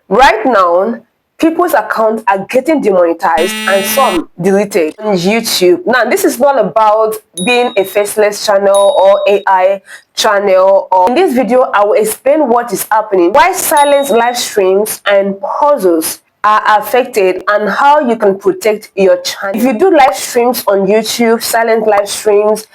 Right now, people's accounts are getting demonetized and some deleted on YouTube. Now, this is not about being a faceless channel or AI channel. In this video, I will explain what is happening, why silence live streams and puzzles are affected, and how you can protect your channel. If you do live streams on YouTube, silent live streams,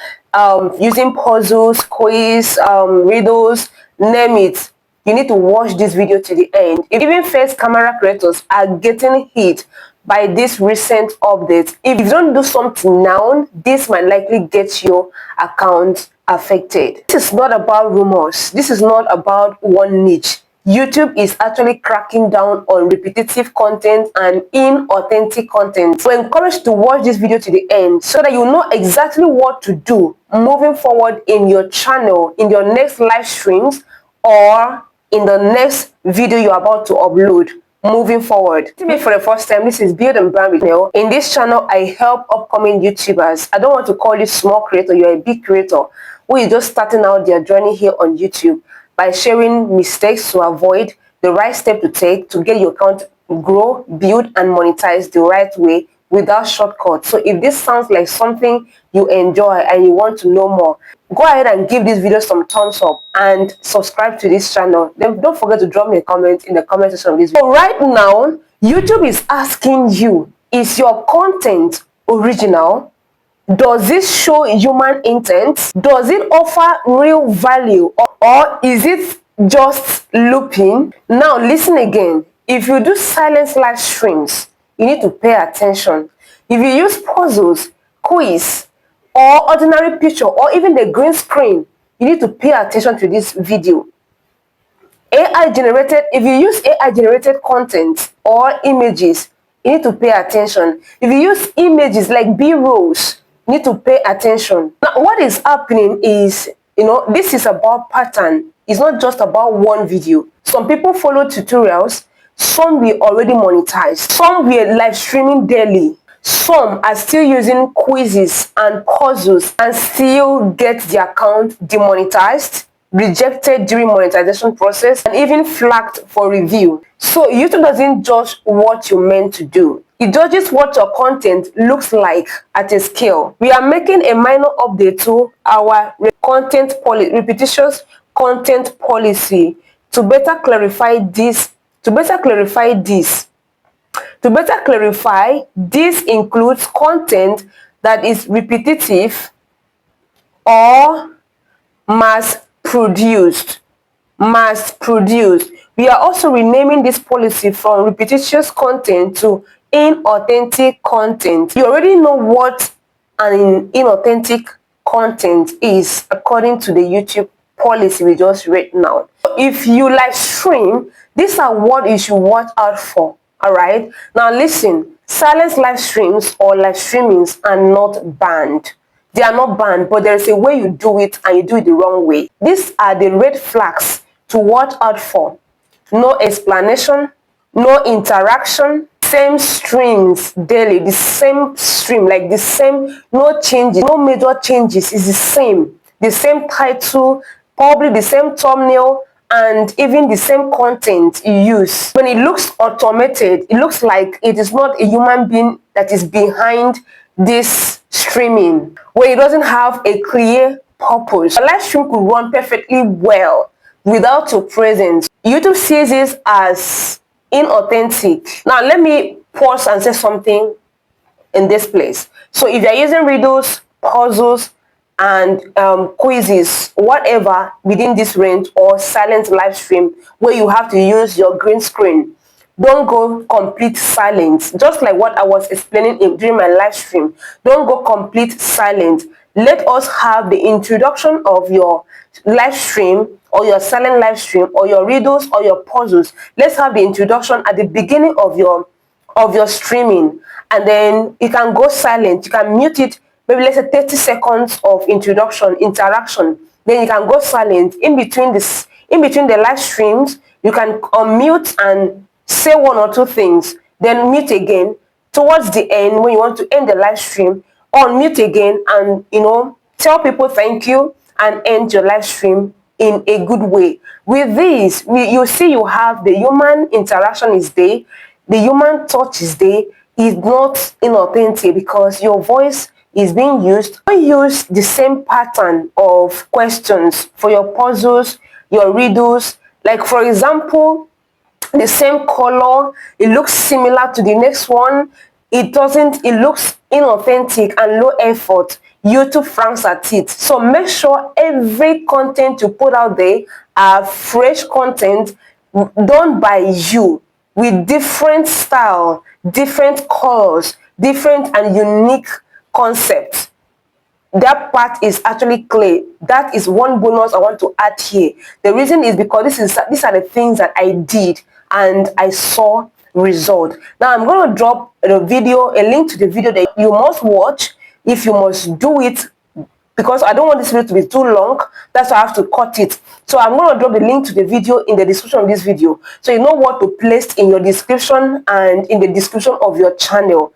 using puzzles, quiz, riddles, name it, you need to watch this video to the end. Even first camera creators are getting hit by this recent update. If you don't do something now, this might likely get your account affected. This is not about rumors. This is not about one niche. YouTube is actually cracking down on repetitive content and inauthentic content. So encouraged to watch this video to the end so that you know exactly what to do moving forward in your channel, in your next live streams, or in the next video you're about to upload moving forward. To me for the first time, this is Build and Brand with Nell. In this channel, I help upcoming YouTubers. I don't want to call you small creator, you're a big creator who is just starting out their journey here on YouTube by sharing mistakes to avoid, the right step to take to get your account grow, build, and monetize the right way without shortcuts. So if this sounds like something you enjoy and you want to know more, go ahead and give this video some thumbs up and subscribe to this channel. Then don't forget to drop me a comment in the comment section of this video. So right now, YouTube is asking you, is your content original? Does this show human intent? Does it offer real value, or is it just looping? Now listen again. If you do silence live streams, you need to pay attention. If you use puzzles, quiz, or ordinary picture, or even the green screen, you need to pay attention to this video. If you use AI generated content or images, you need to pay attention. If you use images like B-rolls, you need to pay attention. Now, what is happening is, this is about pattern. It's not just about one video. Some people follow tutorials. Some were already monetized. Some were live streaming daily. Some are still using quizzes and puzzles and still get their account demonetized, rejected during monetization process, and even flagged for review. So YouTube doesn't judge what you're meant to do. It judges what your content looks like at a scale. We are making a minor update to our repetitious content policy to better clarify this. This includes content that is repetitive or mass-produced. We are also renaming this policy from repetitious content to inauthentic content. You already know what an inauthentic content is according to the YouTube policy we just read now. If you live stream, these are what you should watch out for. All right, now listen, silence live streams or live streamings are not banned. They are not banned, but there is a way you do it and you do it the wrong way. These are the red flags to watch out for. No explanation, no interaction, same streams daily, the same stream, like the same, no changes, no major changes, it's the same title, probably the same thumbnail, and even the same content you use. When it looks automated, it looks like it is not a human being that is behind this streaming, where it doesn't have a clear purpose. A live stream could run perfectly well without your presence. YouTube sees this as inauthentic. Now let me pause and say something in this place. So if you're using riddles, puzzles, and quizzes, whatever within this range, or silent live stream where you have to use your green screen, don't go complete silent. Just like what I was explaining during my live stream, don't go complete silent. Let us have the introduction of your live stream or your silent live stream or your riddles or your puzzles. Let's have the introduction at the beginning of your streaming, and then you can go silent. You can mute it, maybe let's say 30 seconds of interaction. Then you can go silent. In between the live streams, you can unmute and say one or two things, then mute again. Towards the end, when you want to end the live stream, unmute again and tell people thank you and end your live stream in a good way. With this, you see you have the human interaction is there, the human touch is there. It's not inauthentic because your voice is being used. Don't use the same pattern of questions for your puzzles, your riddles. Like for example, the same color, it looks similar to the next one. It doesn't, it looks inauthentic and low effort. YouTube frowns at it. So make sure every content you put out there are fresh content done by you with different style, different colors, different and unique concepts. That part is actually clear. That is one bonus I want to add here. The reason is because these are the things that I did and I saw result. Now I'm going to drop the video, a link to the video that you must watch if you must do it, because I don't want this video to be too long. That's why I have to cut it. So I'm going to drop the link to the video in the description of this video, so you know what to place in your description and in the description of your channel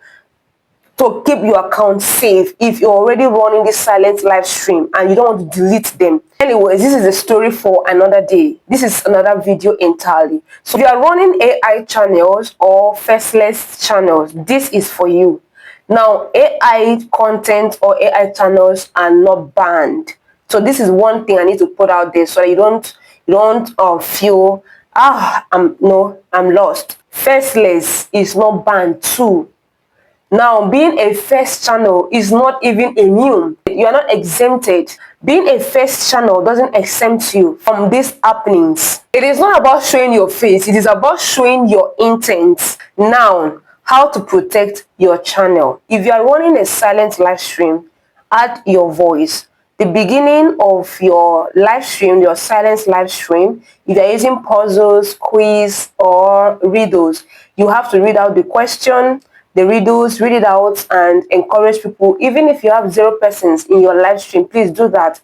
to keep your account safe if you're already running this silent live stream and you don't want to delete them. Anyways, this is a story for another day. This is another video entirely. So if you are running AI channels or faceless channels, this is for you. Now, AI content or AI channels are not banned. So this is one thing I need to put out there so that you don't feel I'm lost. Faceless is not banned too. Now, being a first channel is not even immune. You are not exempted. Being a first channel doesn't exempt you from these happenings. It is not about showing your face. It is about showing your intent. Now, how to protect your channel. If you are running a silent live stream, add your voice. The beginning of your live stream, your silent live stream, if you're using puzzles, quiz, or riddles, you have to read out the question, the riddles, read it out and encourage people. Even if you have 0 persons in your live stream, please do that.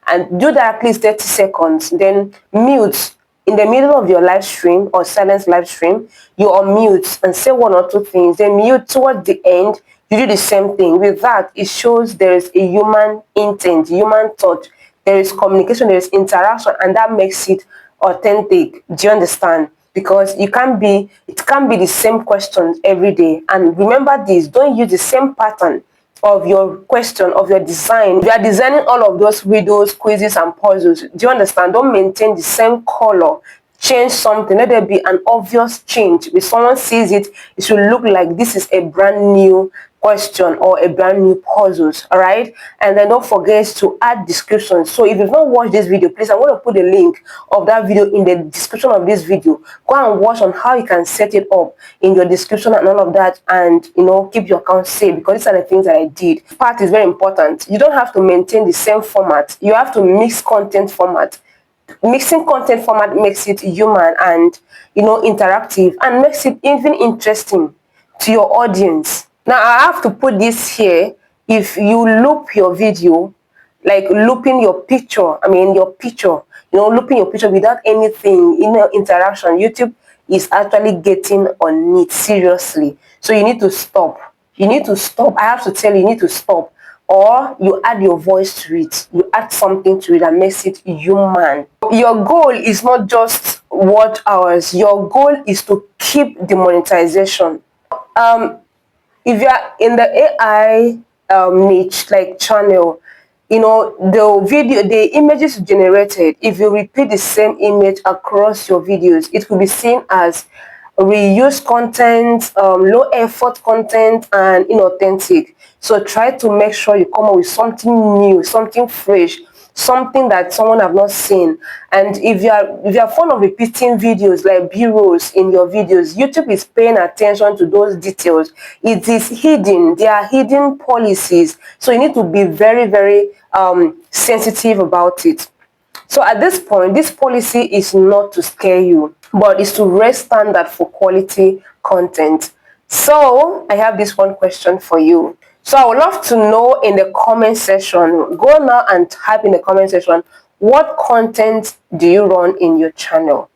And do that at least 30 seconds. Then mute in the middle of your live stream or silence live stream. You unmute and say 1 or 2 things. Then mute towards the end. You do the same thing. With that, it shows there is a human intent, human touch. There is communication, there is interaction, and that makes it authentic. Do you understand? Because it can't be the same questions every day. And remember this, don't use the same pattern of your question, of your design. You are designing all of those riddles, quizzes, and puzzles. Do you understand? Don't maintain the same color. Change something. Let there be an obvious change. If someone sees it, it should look like this is a brand new question or a brand new puzzles. All right, and then don't forget to add description. So if you've not watched this video, please, I'm going to put the link of that video in the description of this video. Go and watch on how you can set it up in your description and all of that, and keep your account safe, because these are the things that I did. This part is very important. You don't have to maintain the same format. You have to mix content format. Mixing content format makes it human and interactive, and makes it even interesting to your audience. Now I have to put this here. If you loop your video, like looping your picture, looping your picture without anything, interaction, YouTube is actually getting on it seriously. So you need to stop. You need to stop. I have to tell you, you need to stop. Or you add your voice to it. You add something to it that makes it human. Your goal is not just watch hours. Your goal is to keep the monetization. If you are in the AI niche, like channel, the images generated, if you repeat the same image across your videos, it could be seen as reused content, low effort content, and inauthentic. So try to make sure you come up with something new, something fresh, something that someone have not seen. And if you are fond of repeating videos like B-rolls in your videos, YouTube is paying attention to those details. It is hidden. There are hidden policies, so you need to be very, very sensitive about it. So at this point, this policy is not to scare you, but is to raise standard for quality content. So I have this one question for you. So I would love to know in the comment section. Go now and type in the comment section, what content do you run in your channel?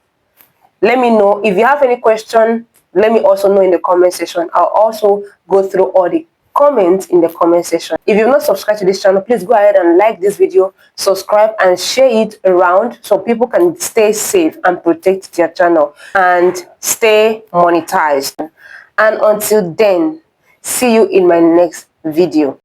Let me know. If you have any question, let me also know in the comment section. I'll also go through all the comment in the comment section. If you've not subscribed to this channel, please go ahead and like this video, subscribe and share it around so people can stay safe and protect their channel and stay monetized. And until then, see you in my next video.